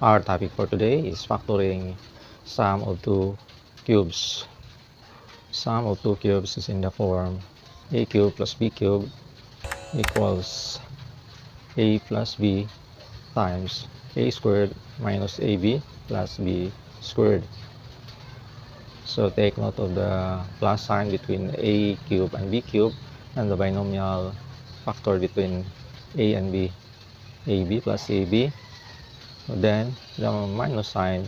Our topic for today is factoring sum of two cubes. Sum of two cubes is in the form a cube plus b cube equals a plus b times a squared minus ab plus b squared. So take note of the plus sign between a cube and b cube and the binomial factor between a and b, ab plus ab. Then the minus sign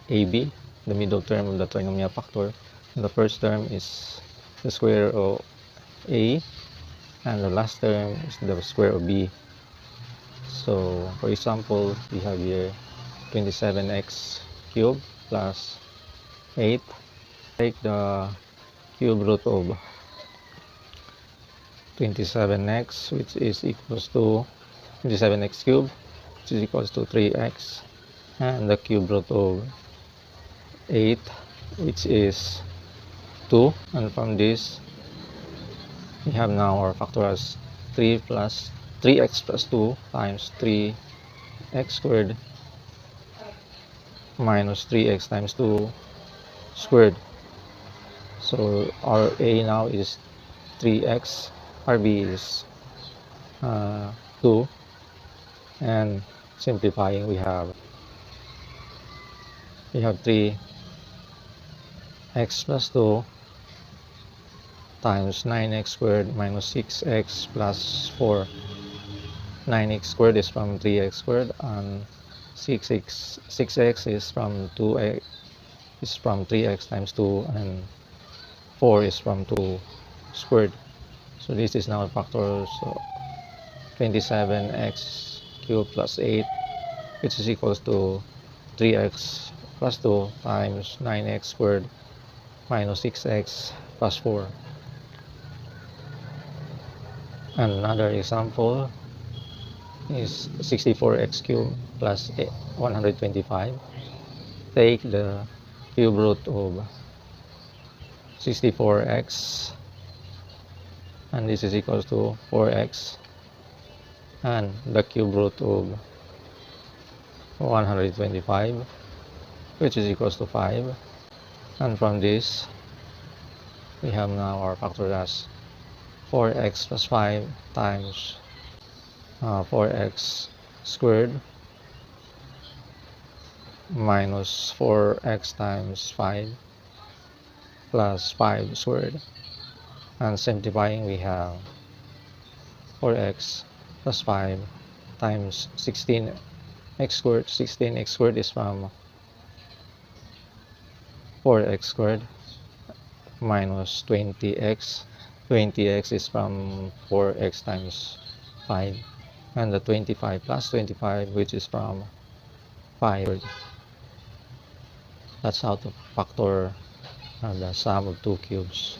ab, the middle term of the trinomial factor. And the first term is the square of a, and the last term is the square of b. So for example, we have here 27x cubed plus 8. Take the cube root of 27x, which is equals to 27x cubed, which is equals to 3x, and the cube root of 8, which is 2. And from this we have now our factor as 3x plus 2 times 3x squared minus 3x times 2 squared. So our a now is 3x, our b is 2, and simplifying we have 3x plus 2 times 9x squared minus 6x plus 4. 9x squared is from 3x squared, and 6x is from 2x, is from 3x times 2, and 4 is from 2 squared. So this is now a factor. So 27x cubed plus 8, which is equals to 3x plus 2 times 9x squared minus 6x plus 4. And another example is 64x cubed plus 125. Take the cube root of 64x, and this is equals to 4x, and the cube root of 125, which is equals to 5. And from this we have now our factor as 4x plus 5 times 4x squared minus 4x times 5 plus 5 squared. And simplifying we have 4x plus 5 times 16x squared. 16x squared is from 4x squared minus 20x. 20x is from 4x times 5, and the 25 plus 25, which is from 5. That's how to factor the sum of two cubes.